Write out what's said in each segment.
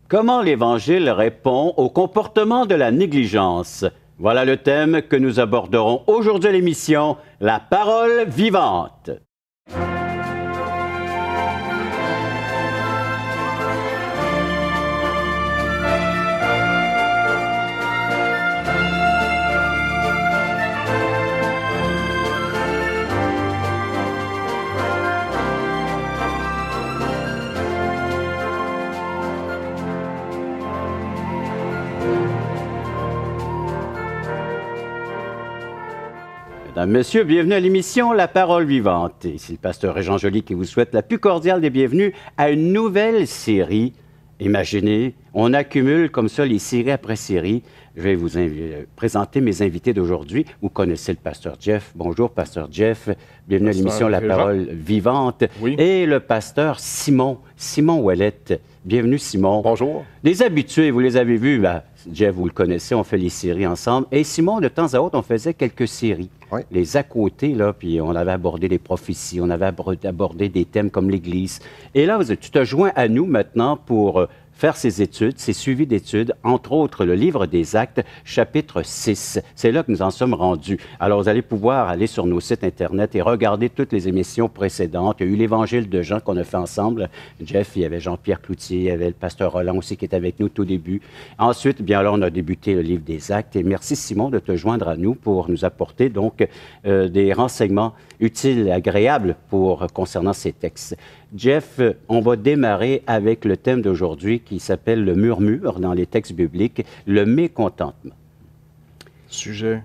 Comment l'Évangile répond au comportement de la négligence? Voilà le thème que nous aborderons aujourd'hui à l'émission La parole vivante. Mesdames, Messieurs, bienvenue à l'émission La Parole Vivante. Ici le pasteur Régent Joly qui vous souhaite la plus cordiale des bienvenues à une nouvelle série. Imaginez, on accumule comme ça les séries après séries. Je vais vous présenter mes invités d'aujourd'hui. Vous connaissez le pasteur Jeff. Bonjour, pasteur Jeff. Bienvenue à l'émission La Parole Vivante. Oui. Et le pasteur Simon Ouellette. Bienvenue, Simon. Bonjour. Les habitués, vous les avez vus. Jeff, vous le connaissez, on fait les séries ensemble. Et Simon, de temps à autre, on faisait quelques séries. Oui. Les à côté, là, puis on avait abordé des prophéties, on avait abordé des thèmes comme l'Église. Et là, tu te joins à nous maintenant pour faire ces études, ces suivis d'études, entre autres le livre des Actes, chapitre 6. C'est là que nous en sommes rendus. Alors, vous allez pouvoir aller sur nos sites Internet et regarder toutes les émissions précédentes. Il y a eu l'Évangile de Jean qu'on a fait ensemble. Jeff, il y avait Jean-Pierre Cloutier, il y avait le pasteur Roland aussi qui était avec nous au tout début. Ensuite, bien là, on a débuté le livre des Actes. Et merci, Simon, de te joindre à nous pour nous apporter donc des renseignements utiles et agréables concernant ces textes. Jeff, on va démarrer avec le thème d'aujourd'hui qui s'appelle le murmure dans les textes bibliques, le mécontentement. Sujet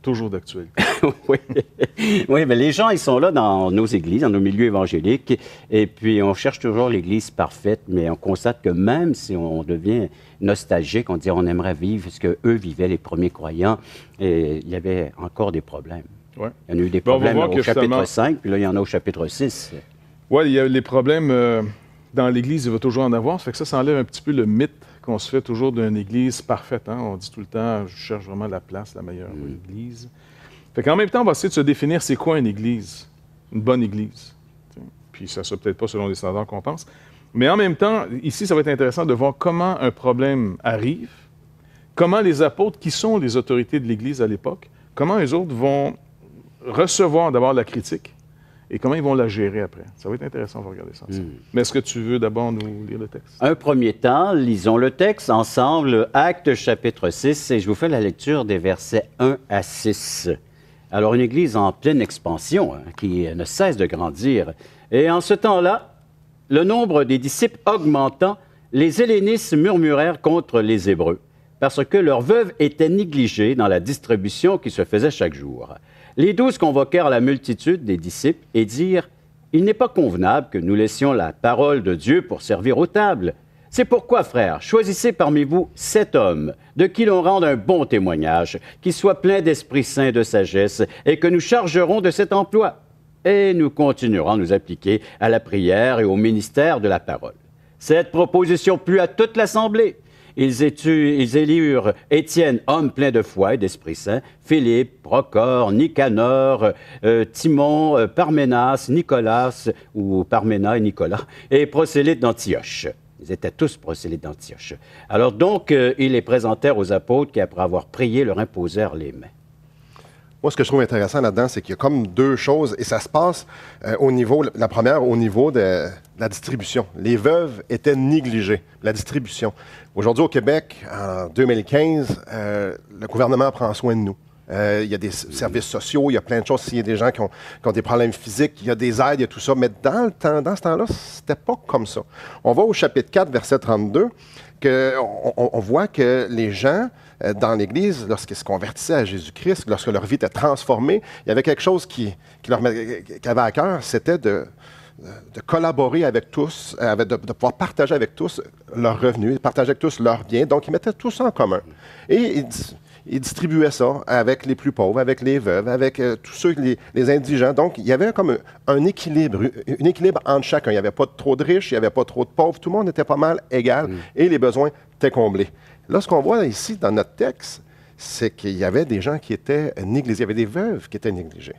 toujours d'actualité. Oui, mais les gens, ils sont là dans nos églises, dans nos milieux évangéliques, et puis on cherche toujours l'Église parfaite, mais on constate que même si on devient nostalgique, on dit on aimerait vivre ce qu'eux vivaient, les premiers croyants, et il y avait encore des problèmes. Ouais. Il y en a eu des problèmes au chapitre 5, puis là, il y en a au chapitre 6. Oui, il y a les problèmes dans l'Église, il va toujours en avoir. Ça fait que ça enlève un petit peu le mythe qu'on se fait toujours d'une Église parfaite. Hein? On dit tout le temps, je cherche vraiment la place, la meilleure Église. Fait qu'en même temps, on va essayer de se définir c'est quoi une Église, une bonne Église. Puis ça ne sera peut-être pas selon les standards qu'on pense. Mais en même temps, ici, ça va être intéressant de voir comment un problème arrive, comment les apôtres, qui sont les autorités de l'Église à l'époque, comment eux autres vont recevoir d'abord la critique, et comment ils vont la gérer après. Ça va être intéressant, on va regarder ça ensemble. Mais est-ce que tu veux d'abord nous lire le texte? Un premier temps, lisons le texte ensemble, Actes chapitre 6, et je vous fais la lecture des versets 1 à 6. Alors, une Église en pleine expansion, qui ne cesse de grandir. Et en ce temps-là, le nombre des disciples augmentant, les Hellénistes murmurèrent contre les Hébreux, parce que leurs veuves étaient négligées dans la distribution qui se faisait chaque jour. Les 12 convoquèrent la multitude des disciples et dirent « Il n'est pas convenable que nous laissions la parole de Dieu pour servir aux tables. C'est pourquoi, frères, choisissez parmi vous 7 hommes, de qui l'on rende un bon témoignage, qui soient pleins d'Esprit Saint et de sagesse, et que nous chargerons de cet emploi. Et nous continuerons à nous appliquer à la prière et au ministère de la parole. » Cette proposition plut à toute l'assemblée. Ils élirent Étienne, homme plein de foi et d'Esprit Saint, Philippe, Procor, Nicanor, Timon, Parménas, Nicolas, ou Parména et Nicolas, et prosélytes d'Antioche. Ils étaient tous prosélytes d'Antioche. Alors donc, ils les présentèrent aux apôtres qui, après avoir prié, leur imposèrent les mains. Moi, ce que je trouve intéressant là-dedans, c'est qu'il y a comme deux choses, et ça se passe au niveau, la première, au niveau de la distribution. Les veuves étaient négligées, la distribution. Aujourd'hui, au Québec, en 2015, le gouvernement prend soin de nous. Il y a des services sociaux, il y a plein de choses. S'il y a des gens qui ont des problèmes physiques, il y a des aides, il y a tout ça. Mais dans ce temps-là, c'était pas comme ça. On va au chapitre 4, verset 32, on voit que les gens dans l'Église, lorsqu'ils se convertissaient à Jésus-Christ, lorsque leur vie était transformée, il y avait quelque chose qui avait à cœur, c'était de collaborer avec tous, de pouvoir partager avec tous leurs revenus, partager avec tous leurs biens. Donc, ils mettaient tout ça en commun. Et ils distribuaient ça avec les plus pauvres, avec les veuves, avec tous ceux, les indigents. Donc, il y avait comme un équilibre entre chacun. Il n'y avait pas trop de riches, il n'y avait pas trop de pauvres. Tout le monde était pas mal égal et les besoins étaient comblés. Là, ce qu'on voit ici dans notre texte, c'est qu'il y avait des gens qui étaient négligés. Il y avait des veuves qui étaient négligées.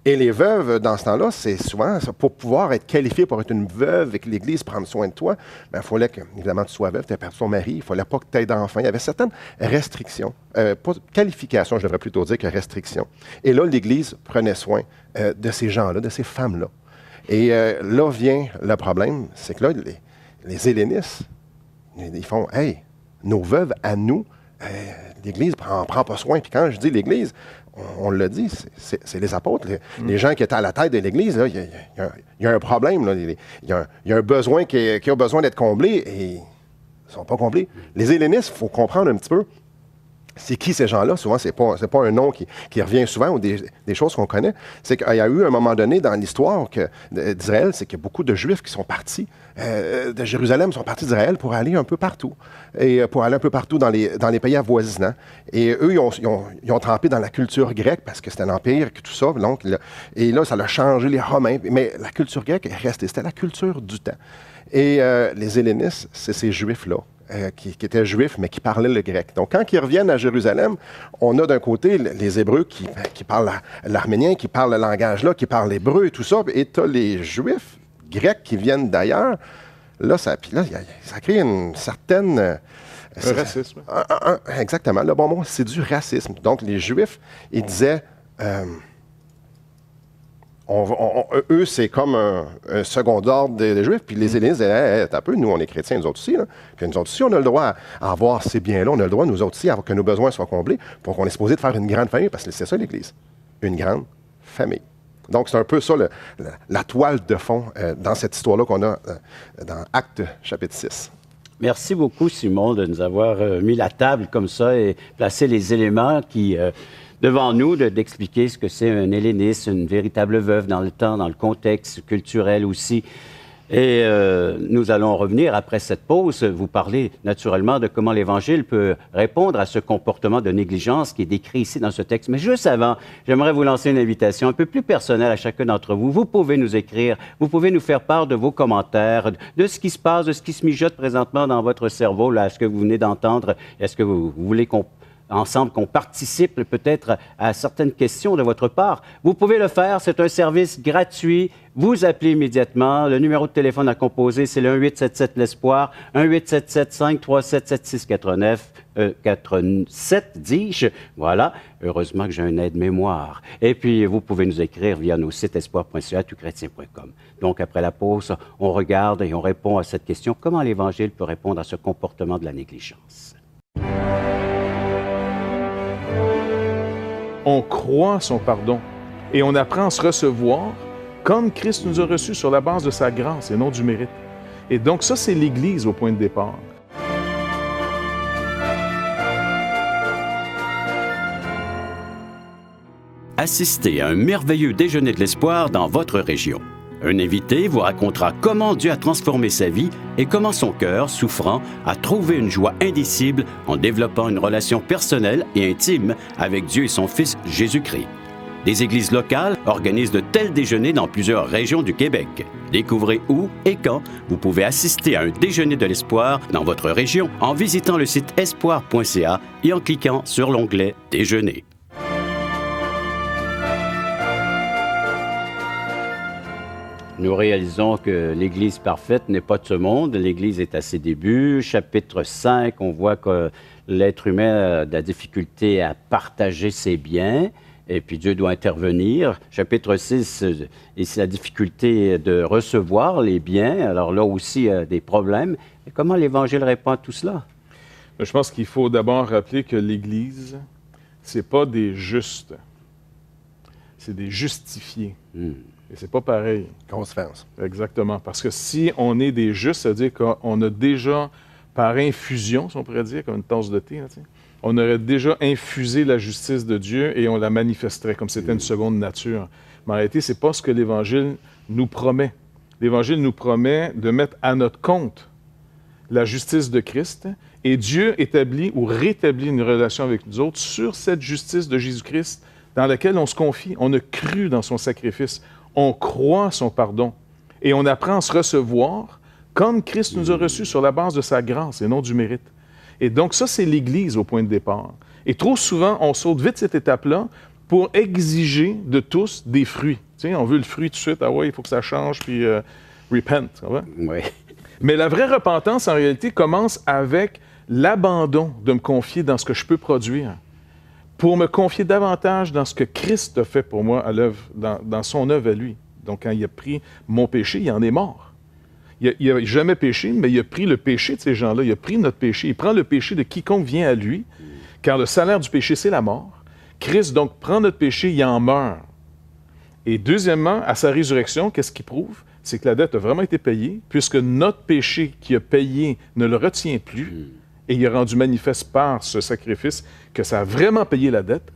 Et les veuves, dans ce temps-là, c'est souvent, pour pouvoir être qualifié pour être une veuve et que l'Église prenne soin de toi, il fallait que, évidemment, tu sois veuve, tu aies perdu ton mari, il ne fallait pas que tu aies d'enfants. Il y avait certaines restrictions, pas qualifications, je devrais plutôt dire que restrictions. Et là, l'Église prenait soin de ces gens-là, de ces femmes-là. Et là vient le problème, c'est que là, les hellénistes, ils font « Hey, nos veuves à nous, l'Église ne prend pas soin. » Puis quand je dis l'Église, on l'a dit, c'est les apôtres, les gens qui étaient à la tête de l'Église. Il y a un problème, là, il y a un besoin qui a besoin d'être comblé et ils ne sont pas comblés. Les hellénistes, il faut comprendre un petit peu. C'est qui ces gens-là? Souvent, ce n'est pas un nom qui revient souvent ou des choses qu'on connaît. C'est qu'il y a eu un moment donné dans l'histoire d'Israël, c'est qu'il y a beaucoup de Juifs qui sont partis de Jérusalem, sont partis d'Israël pour aller un peu partout. Et pour aller un peu partout dans les pays avoisinants. Et eux, ils ont trempé dans la culture grecque parce que c'était un empire, tout ça. Donc, et là, ça a changé les Romains. Mais la culture grecque est restée. C'était la culture du temps. Et les hellénistes, c'est ces Juifs-là. Qui étaient juifs, mais qui parlaient le grec. Donc, quand ils reviennent à Jérusalem, on a d'un côté les Hébreux qui parlent l'arménien, qui parlent le langage-là, qui parlent l'hébreu et tout ça, et tu as les Juifs grecs qui viennent d'ailleurs. Là, ça crée une certaine... un racisme. Exactement. Le bon mot, c'est du racisme. Donc, les Juifs, ils disaient... eux, c'est comme un second ordre des Juifs. Puis les hellénistes disaient, hey, t'as peu, nous, on est chrétiens, nous autres aussi. Là. Puis nous autres aussi, on a le droit à avoir ces biens-là. On a le droit, nous autres aussi, que nos besoins soient comblés. Pour qu'on est supposé de faire une grande famille, parce que c'est ça, l'Église. Une grande famille. Donc, c'est un peu ça, la toile de fond dans cette histoire-là qu'on a dans Actes, chapitre 6. Merci beaucoup, Simon, de nous avoir mis la table comme ça et placé les éléments qui... devant nous, d'expliquer ce que c'est un helléniste, une véritable veuve dans le temps, dans le contexte culturel aussi. Et nous allons revenir après cette pause, vous parler naturellement de comment l'Évangile peut répondre à ce comportement de négligence qui est décrit ici dans ce texte. Mais juste avant, j'aimerais vous lancer une invitation un peu plus personnelle à chacun d'entre vous. Vous pouvez nous écrire, vous pouvez nous faire part de vos commentaires, de ce qui se passe, de ce qui se mijote présentement dans votre cerveau, là, ce que vous venez d'entendre. Est-ce que vous voulez qu'on participe peut-être à certaines questions de votre part. Vous pouvez le faire, c'est un service gratuit. Vous appelez immédiatement. Le numéro de téléphone à composer, c'est le 1-877-l'Espoir, 1-877-537-7689, dis-je. Voilà. Heureusement que j'ai un aide-mémoire. Et puis, vous pouvez nous écrire via nos sites espoir.ca, touchrétien.com. Donc, après la pause, on regarde et on répond à cette question. Comment l'Évangile peut répondre à ce comportement de la négligence? On croit son pardon et on apprend à se recevoir comme Christ nous a reçus sur la base de sa grâce et non du mérite. Et donc ça, c'est l'Église au point de départ. Assistez à un merveilleux déjeuner de l'espoir dans votre région. Un invité vous racontera comment Dieu a transformé sa vie et comment son cœur, souffrant, a trouvé une joie indicible en développant une relation personnelle et intime avec Dieu et son Fils Jésus-Christ. Des églises locales organisent de tels déjeuners dans plusieurs régions du Québec. Découvrez où et quand vous pouvez assister à un déjeuner de l'espoir dans votre région en visitant le site espoir.ca et en cliquant sur l'onglet « Déjeuner ». Nous réalisons que l'Église parfaite n'est pas de ce monde. L'Église est à ses débuts. Chapitre 5, on voit que l'être humain a de la difficulté à partager ses biens. Et puis Dieu doit intervenir. Chapitre 6, c'est la difficulté de recevoir les biens. Alors là aussi, il y a des problèmes. Et comment l'Évangile répond à tout cela? Je pense qu'il faut d'abord rappeler que l'Église, ce n'est pas des justes, c'est des justifiés. Et c'est pas pareil. Grosse différence. Exactement. Parce que si on est des justes, ça veut dire qu'on a déjà, par infusion, si on pourrait dire, comme une tasse de thé, là, on aurait déjà infusé la justice de Dieu et on la manifesterait comme c'était une seconde nature. Mais en réalité, ce n'est pas ce que l'Évangile nous promet. L'Évangile nous promet de mettre à notre compte la justice de Christ et Dieu établit ou rétablit une relation avec nous autres sur cette justice de Jésus-Christ dans laquelle on se confie. On a cru dans son sacrifice. On croit son pardon et on apprend à se recevoir comme Christ nous a reçus sur la base de sa grâce et non du mérite. Et donc ça, c'est l'Église au point de départ. Et trop souvent, on saute vite cette étape-là pour exiger de tous des fruits. Tu sais, on veut le fruit tout de suite. Ah ouais, il faut que ça change, puis repent. Tu comprends? Oui. Mais la vraie repentance, en réalité, commence avec l'abandon de me confier dans ce que je peux produire pour me confier davantage dans ce que Christ a fait pour moi à l'œuvre, dans son œuvre à lui. Donc, quand il a pris mon péché, il en est mort. Il n'a jamais péché, mais il a pris le péché de ces gens-là. Il a pris notre péché. Il prend le péché de quiconque vient à lui, car le salaire du péché, c'est la mort. Christ, donc, prend notre péché, il en meurt. Et deuxièmement, à sa résurrection, qu'est-ce qu'il prouve? C'est que la dette a vraiment été payée, puisque notre péché qui a payé ne le retient plus, et il est rendu manifeste par ce sacrifice que ça a vraiment payé la dette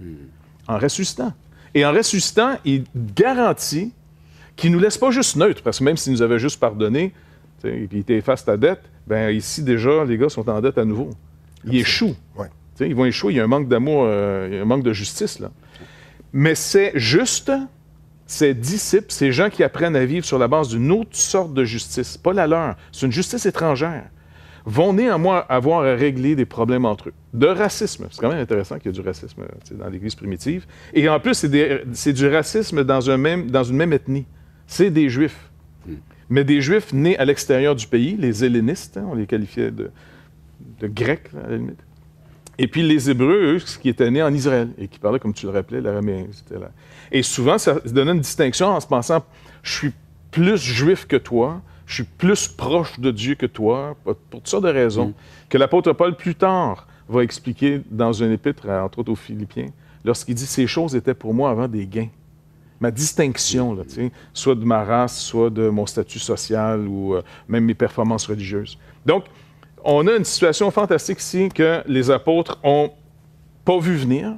en ressuscitant. Et en ressuscitant, il garantit qu'il ne nous laisse pas juste neutres, parce que même s'il nous avait juste pardonné, et puis il t'efface ta dette, bien ici déjà, les gars sont en dette à nouveau. Ils échouent. Ouais. Ils vont échouer, il y a un manque d'amour, il y a un manque de justice, là. Mais c'est juste ces disciples, ces gens qui apprennent à vivre sur la base d'une autre sorte de justice, pas la leur, c'est une justice étrangère, vont néanmoins avoir à régler des problèmes entre eux. De racisme. C'est quand même intéressant qu'il y ait du racisme dans l'Église primitive. Et en plus, c'est du racisme dans une même ethnie. C'est des Juifs. Mais des Juifs nés à l'extérieur du pays, les hellénistes, on les qualifiait de Grecs, à la limite. Et puis les Hébreux, eux, qui étaient nés en Israël et qui parlaient, comme tu le rappelais, l'araméen. Et souvent, ça donnait une distinction en se pensant, je suis plus juif que toi, je suis plus proche de Dieu que toi, pour toutes sortes de raisons, que l'apôtre Paul, plus tard, va expliquer dans un épître, entre autres aux Philippiens, lorsqu'il dit « Ces choses étaient pour moi avant des gains ». Ma distinction, là, soit de ma race, soit de mon statut social ou même mes performances religieuses. Donc, on a une situation fantastique ici que les apôtres n'ont pas vu venir.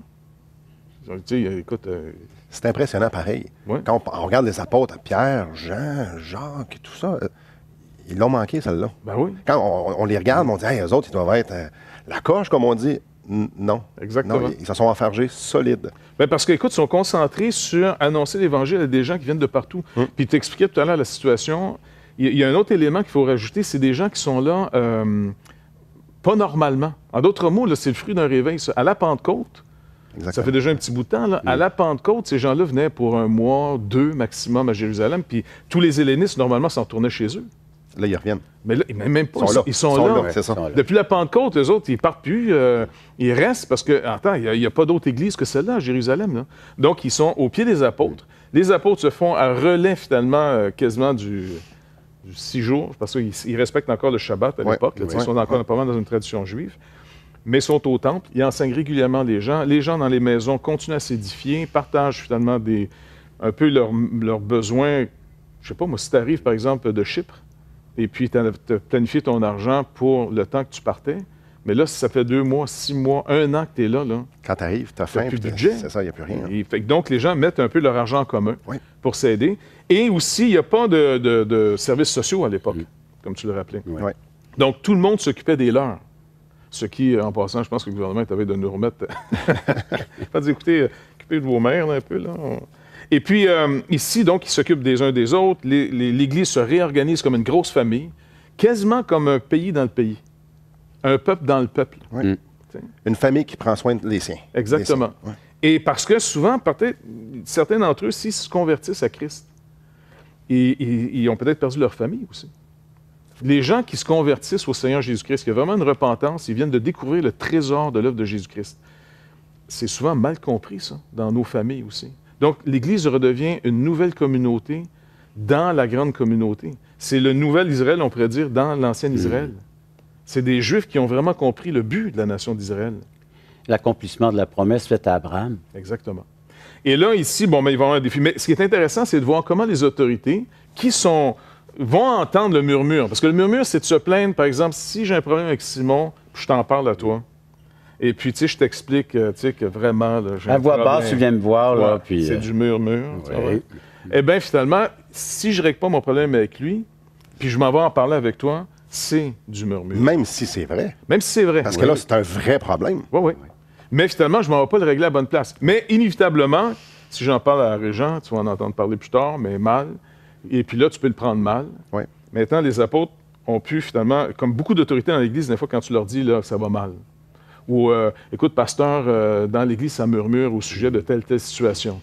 Écoute, c'est impressionnant pareil. Ouais. Quand on regarde les apôtres, Pierre, Jean, Jacques et tout ça, ils l'ont manqué, celle-là. Ben oui. Quand on les regarde, on dit hey, eux autres, ils doivent être la coche, comme on dit. Non. Exactement. Non, ils se sont enfargés solides. Ben parce qu'écoute, ils sont concentrés sur annoncer l'Évangile à des gens qui viennent de partout. Puis tu expliquais tout à l'heure la situation. Il y a un autre élément qu'il faut rajouter, c'est des gens qui sont là pas normalement. En d'autres mots, là, c'est le fruit d'un réveil. Ça. À la Pentecôte, Exactement. ça fait déjà un petit bout de temps, là. À la Pentecôte, ces gens-là venaient pour 1 mois, 2 maximum à Jérusalem, puis tous les hellénistes, normalement, s'en retournaient chez eux. Là, ils reviennent. Mais là, même pas. Ils sont là. C'est ça. Depuis la Pentecôte, eux autres, ils partent plus. Ils restent parce que, attends, il n'y a pas d'autre église que celle-là à Jérusalem. Là. Donc, ils sont au pied des apôtres. Les apôtres se font à relais, finalement, quasiment du 6 jours, parce qu'ils respectent encore le Shabbat à l'époque. Ils sont encore pas mal dans une tradition juive. Mais ils sont au temple. Ils enseignent régulièrement les gens. Les gens dans les maisons continuent à s'édifier, partagent finalement un peu leurs besoins. Je sais pas, moi, si tu arrives, par exemple, de Chypre, et puis tu as planifié ton argent pour le temps que tu partais. Mais là, si ça fait 2 mois, 6 mois, 1 an que tu es là, quand tu arrives, tu as faim. plus de budget. C'est ça, il n'y a plus rien. Donc, les gens mettent un peu leur argent en commun pour s'aider. Et aussi, il n'y a pas de services sociaux à l'époque, comme tu le rappelais. Ouais. Donc, tout le monde s'occupait des leurs. Ce qui, en passant, je pense que le gouvernement est avait de nous remettre... Pas dire, écoutez, occupez de vos mères là, un peu, là. Et puis, ici, donc, ils s'occupent des uns des autres. L'Église se réorganise comme une grosse famille, quasiment comme un pays dans le pays. Un peuple dans le peuple. Oui. Une famille qui prend soin des siens. Exactement. Des siens. Ouais. Et parce que souvent, peut-être, certains d'entre eux, s'ils se convertissent à Christ, ils ont peut-être perdu leur famille aussi. Les gens qui se convertissent au Seigneur Jésus-Christ, qui ont vraiment une repentance, ils viennent de découvrir le trésor de l'œuvre de Jésus-Christ. C'est souvent mal compris, ça, dans nos familles aussi. Donc, l'Église redevient une nouvelle communauté dans la grande communauté. C'est le nouvel Israël, on pourrait dire, dans l'ancien Israël. C'est des Juifs qui ont vraiment compris le but de la nation d'Israël. L'accomplissement de la promesse faite à Abraham. Exactement. Et là, ici, bon, ben, ils vont avoir un défi. Mais ce qui est intéressant, c'est de voir comment les autorités vont entendre le murmure. Parce que le murmure, c'est de se plaindre, par exemple, si j'ai un problème avec Simon, je t'en parle à toi. Et puis, tu sais, je t'explique, tu sais, que vraiment... Là, à voix basse, tu viens me voir, là, puis... C'est du murmure. Oui. Eh bien, finalement, si je ne règle pas mon problème avec lui, puis je m'en vais en parler avec toi, c'est du murmure. Même si c'est vrai. Même si c'est vrai. Parce que là, c'est un vrai problème. Oui. Mais finalement, je ne m'en vais pas le régler à la bonne place. Mais inévitablement, si j'en parle à la Régent, tu vas en entendre parler plus tard, mais mal. Et puis là, tu peux le prendre mal. Oui. Maintenant, les apôtres ont pu finalement, comme beaucoup d'autorités dans l'Église, des fois, quand tu leur dis là, que ça va mal. Ou, écoute, pasteur, dans l'Église, ça murmure au sujet de telle situation.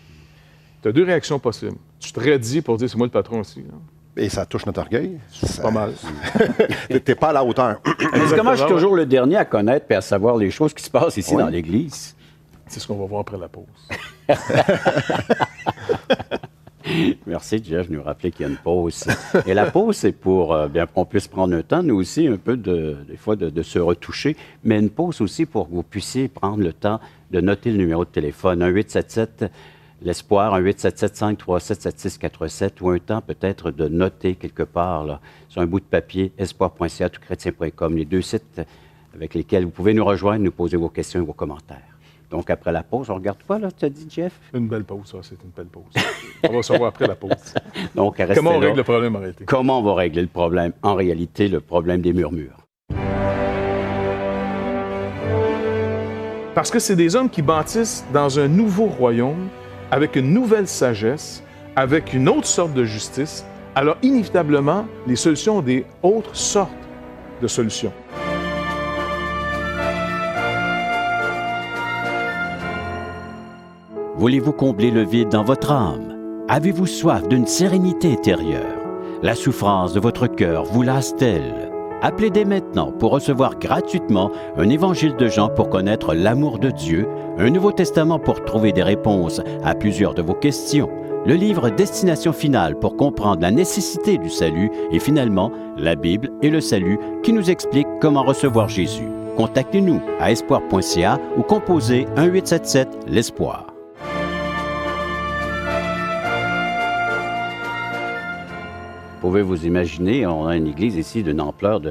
Tu as 2 réactions possibles. Tu te raidis pour dire c'est moi le patron aussi. Là. Et ça touche notre orgueil. C'est pas mal. T'es pas à la hauteur. Parce que moi, je suis toujours le dernier à connaître et à savoir les choses qui se passent ici dans l'Église. C'est ce qu'on va voir après la pause. Merci, Jeff, de nous rappeler qu'il y a une pause. Et la pause, c'est pour bien qu'on puisse prendre un temps, nous aussi, un peu, des fois, de se retoucher, mais une pause aussi pour que vous puissiez prendre le temps de noter le numéro de téléphone, 1-877 l'Espoir, 1-877-537-7647, ou un temps peut-être de noter quelque part, là, sur un bout de papier, espoir.ca, touchchrétien.com, les deux sites avec lesquels vous pouvez nous rejoindre, nous poser vos questions et vos commentaires. Donc, après la pause, on regarde quoi, là, tu as dit, Jeff? Une belle pause, ça, c'est une belle pause. On va se revoir après la pause. Donc, comment on règle le problème en réalité? Comment on va régler le problème? En réalité, le problème des murmures. Parce que c'est des hommes qui bâtissent dans un nouveau royaume, avec une nouvelle sagesse, avec une autre sorte de justice. Alors, inévitablement, les solutions ont des autres sortes de solutions. Voulez-vous combler le vide dans votre âme? Avez-vous soif d'une sérénité intérieure? La souffrance de votre cœur vous lasse-t-elle? Appelez dès maintenant pour recevoir gratuitement un évangile de Jean pour connaître l'amour de Dieu, un Nouveau Testament pour trouver des réponses à plusieurs de vos questions, le livre Destination finale pour comprendre la nécessité du salut et finalement la Bible et le salut qui nous explique comment recevoir Jésus. Contactez-nous à espoir.ca ou composez 1-877 l'Espoir. Pouvez-vous imaginer, on a une église ici d'une ampleur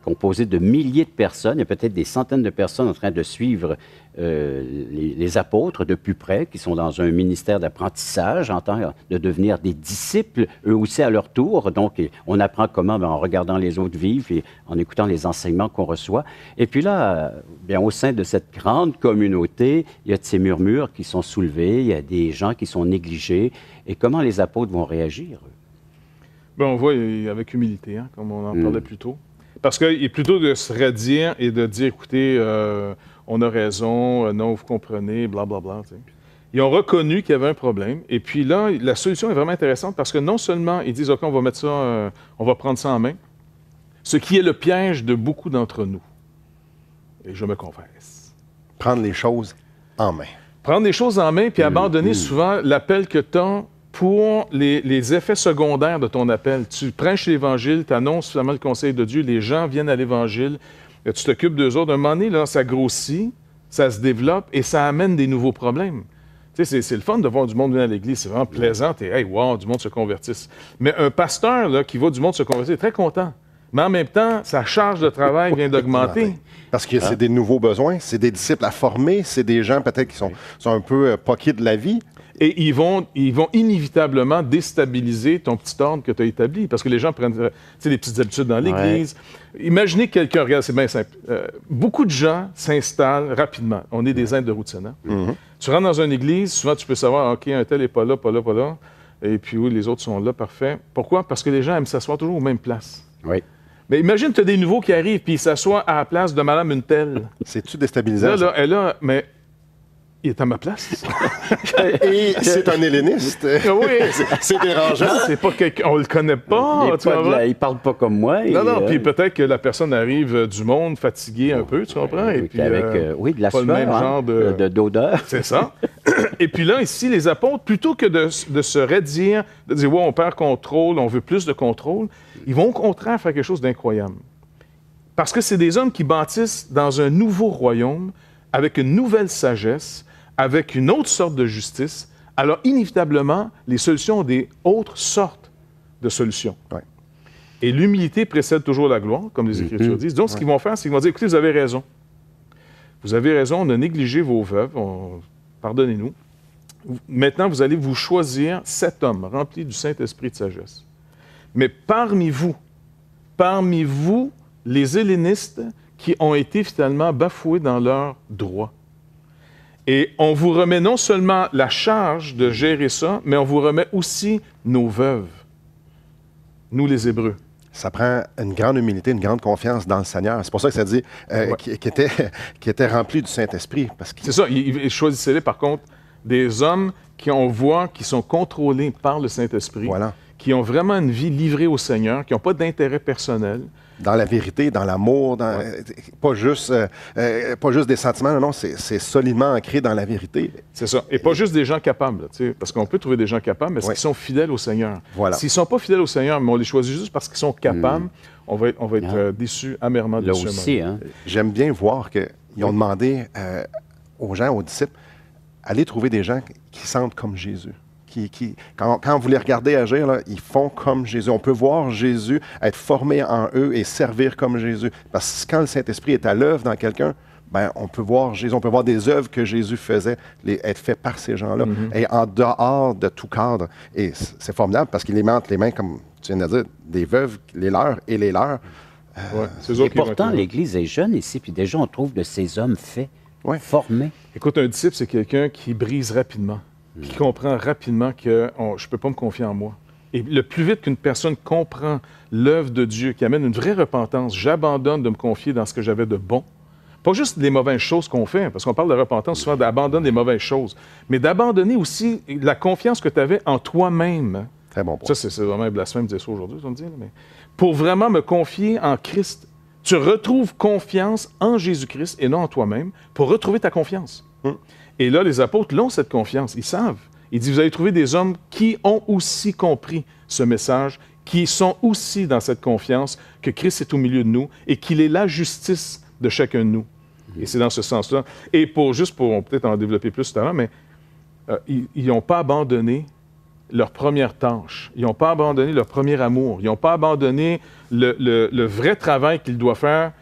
composée de milliers de personnes. Il y a peut-être des centaines de personnes en train de suivre les apôtres de plus près, qui sont dans un ministère d'apprentissage, en train de devenir des disciples, eux aussi à leur tour. Donc, on apprend comment en regardant les autres vivre et en écoutant les enseignements qu'on reçoit. Et puis là, bien, au sein de cette grande communauté, il y a de ces murmures qui sont soulevés, il y a des gens qui sont négligés. Et comment les apôtres vont réagir, eux? Bien, on voit avec humilité, hein, comme on en parlait plus tôt. Parce qu'il est plutôt de se radier et de dire, écoutez, on a raison, non, vous comprenez, blablabla. Ils ont reconnu qu'il y avait un problème. Et puis là, la solution est vraiment intéressante parce que non seulement ils disent, OK, on va mettre ça, on va prendre ça en main, ce qui est le piège de beaucoup d'entre nous. Et je me confesse. Prendre les choses en main. Prendre les choses en main puis abandonner souvent l'appel que tu as pour les effets secondaires de ton appel. Tu prêches l'Évangile, tu annonces finalement le conseil de Dieu, les gens viennent à l'Évangile, tu t'occupes d'eux autres. À un moment donné, là, ça grossit, ça se développe et ça amène des nouveaux problèmes. Tu sais, c'est le fun de voir du monde venir à l'Église, c'est vraiment plaisant, et hey, wow, du monde se convertisse. Mais un pasteur là, qui voit du monde se convertir est très content. Mais en même temps, sa charge de travail vient d'augmenter. Parce que c'est des nouveaux besoins, c'est des disciples à former, c'est des gens peut-être qui sont un peu poqués de la vie. Et ils vont inévitablement déstabiliser ton petit ordre que tu as établi. Parce que les gens prennent des petites habitudes dans l'Église. Ouais. Imaginez que quelqu'un, regarde, c'est bien simple. Beaucoup de gens s'installent rapidement. On est des aides de route Sénat. Tu rentres dans une église, souvent tu peux savoir, OK, un tel n'est pas là, pas là, pas là. Et puis oui, les autres sont là, parfait. Pourquoi? Parce que les gens aiment s'asseoir toujours aux mêmes places. Oui. Mais imagine, tu as des nouveaux qui arrivent, puis ils s'assoient à la place de madame une telle. C'est-tu déstabilisant? Là, mais il est à ma place. Et c'est un helléniste. Oui. C'est dérangeant. C'est pas quelqu'un, on le connaît pas. Il parle pas comme moi. Non, puis peut-être que la personne arrive du monde fatiguée un peu, tu comprends? Et puis, avec, de la pas sueur, le même genre d'odeur. C'est ça. Et puis là, ici, les apôtres, plutôt que de se raidir, de dire, ouais, on perd contrôle, on veut plus de contrôle, ils vont au contraire faire quelque chose d'incroyable. Parce que c'est des hommes qui bâtissent dans un nouveau royaume, avec une nouvelle sagesse, avec une autre sorte de justice. Alors, inévitablement, les solutions ont des autres sortes de solutions. Ouais. Et l'humilité précède toujours la gloire, comme les Écritures disent. Donc, ce qu'ils vont faire, c'est qu'ils vont dire, écoutez, vous avez raison. Vous avez raison, on a négligé vos veuves, pardonnez-nous. Maintenant, vous allez vous choisir 7 hommes remplis du Saint-Esprit de sagesse. Mais parmi vous, les hellénistes qui ont été finalement bafoués dans leurs droits. Et on vous remet non seulement la charge de gérer ça, mais on vous remet aussi nos veuves, nous les Hébreux. Ça prend une grande humilité, une grande confiance dans le Seigneur. C'est pour ça que ça dit qui était rempli du Saint-Esprit. C'est ça, choisissez-les par contre, Des hommes on voit, qui sont contrôlés par le Saint-Esprit, Voilà. qui ont vraiment une vie livrée au Seigneur, qui n'ont pas d'intérêt personnel. Dans la vérité, dans l'amour, pas juste des sentiments, non, c'est solidement ancré dans la vérité. C'est ça. Et pas juste des gens capables, là, tu sais, parce qu'on peut trouver des gens capables, mais qui sont fidèles au Seigneur. Voilà. S'ils ne sont pas fidèles au Seigneur, mais on les choisit juste parce qu'ils sont capables, on va être déçus amèrement de Là ce aussi, moment. hein? J'aime bien voir qu'ils ont demandé aux gens, aux disciples, allez trouver des gens qui sentent comme Jésus. Quand vous les regardez agir, là, ils font comme Jésus. On peut voir Jésus être formé en eux et servir comme Jésus. Parce que quand le Saint-Esprit est à l'œuvre dans quelqu'un, ben, on peut voir Jésus, on peut voir des œuvres que Jésus faisait être faites par ces gens-là, et en dehors de tout cadre. Et c'est formidable parce qu'il les met entre les mains, comme tu viens de dire, des veuves, les leurs et les leurs. C'est eux Et autres qui vont pourtant, être là. l'Église est jeune ici, puis déjà, on trouve de ces hommes faits, Ouais. formés. Écoute, un disciple, c'est quelqu'un qui brise rapidement, qui comprend rapidement que je ne peux pas me confier en moi. Et le plus vite qu'une personne comprend l'œuvre de Dieu, qui amène une vraie repentance, j'abandonne de me confier dans ce que j'avais de bon. Pas juste les mauvaises choses qu'on fait, parce qu'on parle de repentance souvent d'abandonner les mauvaises choses, mais d'abandonner aussi la confiance que tu avais en toi-même. Très bon point. Ça, c'est vraiment un blasphème de dire ça aujourd'hui, on me dit, là, mais pour vraiment me confier en Christ, tu retrouves confiance en Jésus-Christ et non en toi-même pour retrouver ta confiance. Et là, les apôtres l'ont, cette confiance. Ils savent. Il dit, vous allez trouver des hommes qui ont aussi compris ce message, qui sont aussi dans cette confiance que Christ est au milieu de nous et qu'il est la justice de chacun de nous. Et c'est dans ce sens-là. Et pour peut-être en développer plus tout à l'heure, mais ils n'ont pas abandonné leur première tâche. Ils n'ont pas abandonné leur premier amour. Ils n'ont pas abandonné le vrai travail qu'ils doivent faire,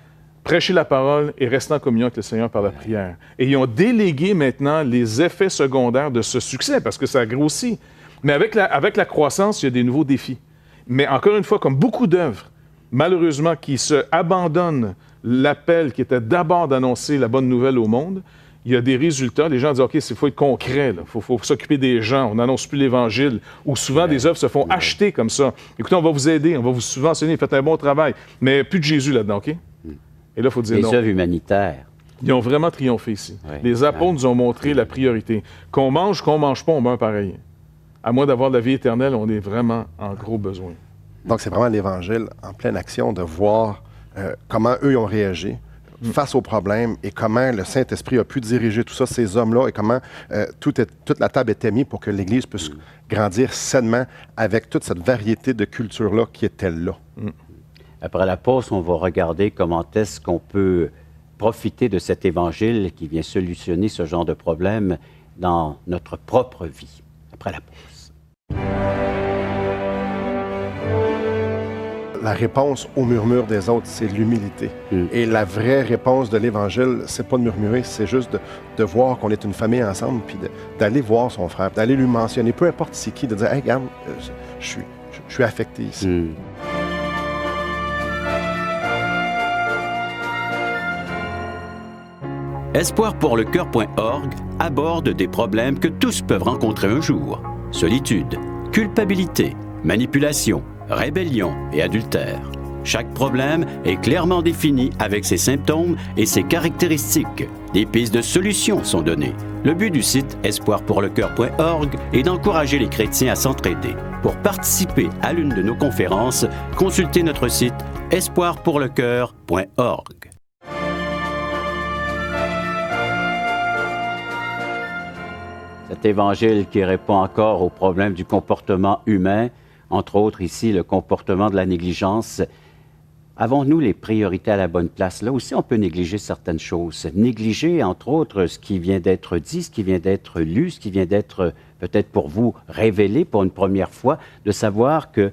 prêcher la parole et rester en communion avec le Seigneur par la prière. Et ils ont délégué maintenant les effets secondaires de ce succès, parce que ça grossit. Mais avec la croissance, il y a des nouveaux défis. Mais encore une fois, comme beaucoup d'œuvres, malheureusement, qui se abandonnent l'appel qui était d'abord d'annoncer la bonne nouvelle au monde, il y a des résultats. Les gens disent, OK, il faut être concret, il faut s'occuper des gens, on n'annonce plus l'Évangile, ou souvent des œuvres se font acheter comme ça. Écoutez, on va vous aider, on va vous subventionner, faites un bon travail, mais plus de Jésus là-dedans, OK? Et là, il faut dire Les non. œuvres humanitaires. Ils ont vraiment triomphé ici. Oui. Les apôtres nous ont montré la priorité. Qu'on mange pas, on meurt pareil. À moins d'avoir la vie éternelle, on est vraiment en gros besoin. Donc, c'est vraiment l'Évangile en pleine action de voir comment eux ont réagi face aux problèmes et comment le Saint-Esprit a pu diriger tout ça, ces hommes-là, et comment toute la table était mise pour que l'Église puisse grandir sainement avec toute cette variété de culture-là qui était là. Après la pause, on va regarder comment est-ce qu'on peut profiter de cet évangile qui vient solutionner ce genre de problème dans notre propre vie. Après la pause. La réponse au murmure des autres, c'est l'humilité. Et la vraie réponse de l'Évangile, c'est pas de murmurer, c'est juste de voir qu'on est une famille ensemble, puis d'aller voir son frère, d'aller lui mentionner, peu importe c'est qui, de dire « Hey, regarde, je suis affecté ici. Espoirpourlecoeur.org aborde des problèmes que tous peuvent rencontrer un jour. Solitude, culpabilité, manipulation, rébellion et adultère. Chaque problème est clairement défini avec ses symptômes et ses caractéristiques. Des pistes de solutions sont données. Le but du site espoirpourlecoeur.org est d'encourager les chrétiens à s'entraider. Pour participer à l'une de nos conférences, consultez notre site espoirpourlecoeur.org. Cet évangile qui répond encore aux problèmes du comportement humain, entre autres ici le comportement de la négligence. Avons-nous les priorités à la bonne place? Là aussi, on peut négliger certaines choses. Négliger, entre autres, ce qui vient d'être dit, ce qui vient d'être lu, ce qui vient d'être peut-être pour vous révélé pour une première fois, de savoir que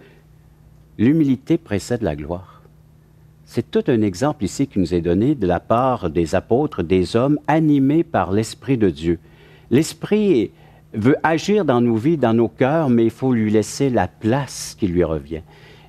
l'humilité précède la gloire. C'est tout un exemple ici qui nous est donné de la part des apôtres, des hommes animés par l'Esprit de Dieu. L'Esprit veut agir dans nos vies, dans nos cœurs, mais il faut lui laisser la place qui lui revient.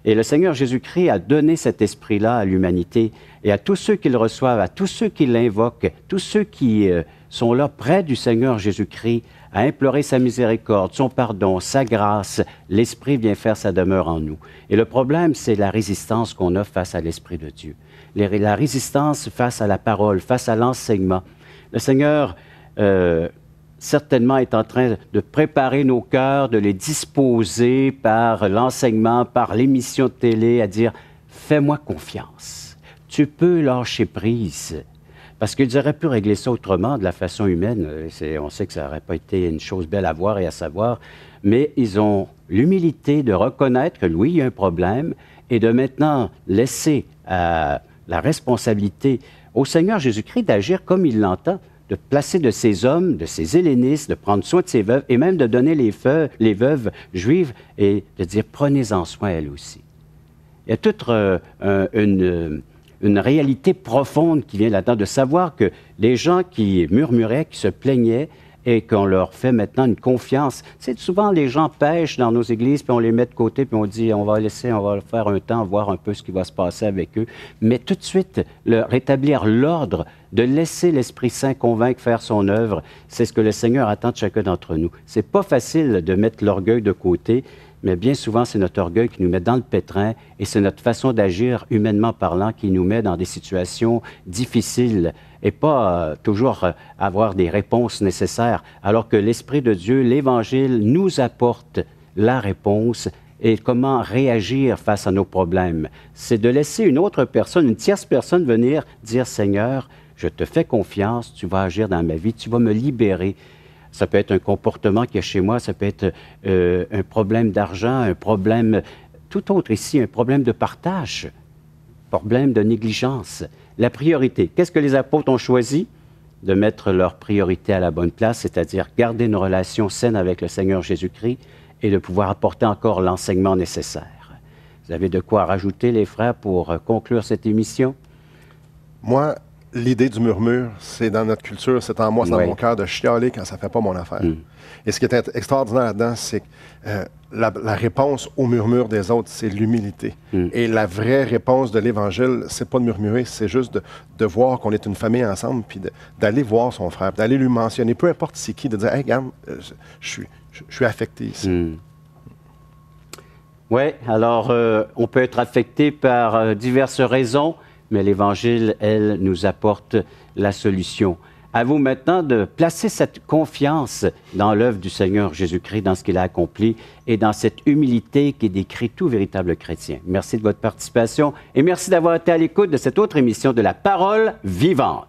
Et le Seigneur Jésus-Christ a donné cet esprit-là à l'humanité et à tous ceux qui le reçoivent, à tous ceux qui l'invoquent, tous ceux qui sont là près du Seigneur Jésus-Christ à implorer sa miséricorde, son pardon, sa grâce. L'Esprit vient faire sa demeure en nous. Et le problème, c'est la résistance qu'on a face à l'Esprit de Dieu. La résistance face à la parole, face à l'enseignement. Le Seigneur certainement est en train de préparer nos cœurs, de les disposer par l'enseignement, par l'émission de télé, à dire « Fais-moi confiance, tu peux lâcher prise ». Parce qu'ils auraient pu régler ça autrement, de la façon humaine. On sait que ça n'aurait pas été une chose belle à voir et à savoir, mais ils ont l'humilité de reconnaître que oui, il y a un problème et de maintenant laisser la responsabilité au Seigneur Jésus-Christ d'agir comme il l'entend, de placer de ces hommes, de ces hellénistes, de prendre soin de ces veuves et même de donner les veuves juives et de dire « prenez-en soin elles aussi ». Il y a toute une réalité profonde qui vient là-dedans, de savoir que les gens qui murmuraient, qui se plaignaient, et qu'on leur fait maintenant une confiance. C'est souvent les gens pêchent dans nos églises, puis on les met de côté, puis on dit, on va faire un temps, voir un peu ce qui va se passer avec eux. Mais tout de suite, rétablir l'ordre, de laisser l'Esprit Saint convaincre, faire son œuvre, c'est ce que le Seigneur attend de chacun d'entre nous. C'est pas facile de mettre l'orgueil de côté, mais bien souvent, c'est notre orgueil qui nous met dans le pétrin et c'est notre façon d'agir, humainement parlant, qui nous met dans des situations difficiles et pas toujours avoir des réponses nécessaires, alors que l'Esprit de Dieu, l'Évangile, nous apporte la réponse et comment réagir face à nos problèmes. C'est de laisser une autre personne, une tierce personne venir dire « Seigneur, je te fais confiance, tu vas agir dans ma vie, tu vas me libérer ». Ça peut être un comportement qu'il y a chez moi, ça peut être un problème d'argent, un problème tout autre ici, un problème de partage, problème de négligence. La priorité. Qu'est-ce que les apôtres ont choisi? De mettre leur priorité à la bonne place, c'est-à-dire garder une relation saine avec le Seigneur Jésus-Christ et de pouvoir apporter encore l'enseignement nécessaire. Vous avez de quoi rajouter, les frères, pour conclure cette émission? Moi, l'idée du murmure, c'est dans notre culture, c'est en moi, c'est dans mon cœur de chialer quand ça ne fait pas mon affaire. Et ce qui est extraordinaire là-dedans, c'est que la réponse au murmure des autres, c'est l'humilité. Et la vraie réponse de l'Évangile, c'est pas de murmurer, c'est juste de voir qu'on est une famille ensemble, puis d'aller voir son frère, d'aller lui mentionner, peu importe c'est qui, de dire « Hey, regarde, je suis affecté ici. Oui, alors on peut être affecté par diverses raisons, mais l'Évangile, elle, nous apporte la solution. À vous maintenant de placer cette confiance dans l'œuvre du Seigneur Jésus-Christ, dans ce qu'il a accompli et dans cette humilité qui décrit tout véritable chrétien. Merci de votre participation et merci d'avoir été à l'écoute de cette autre émission de La Parole vivante.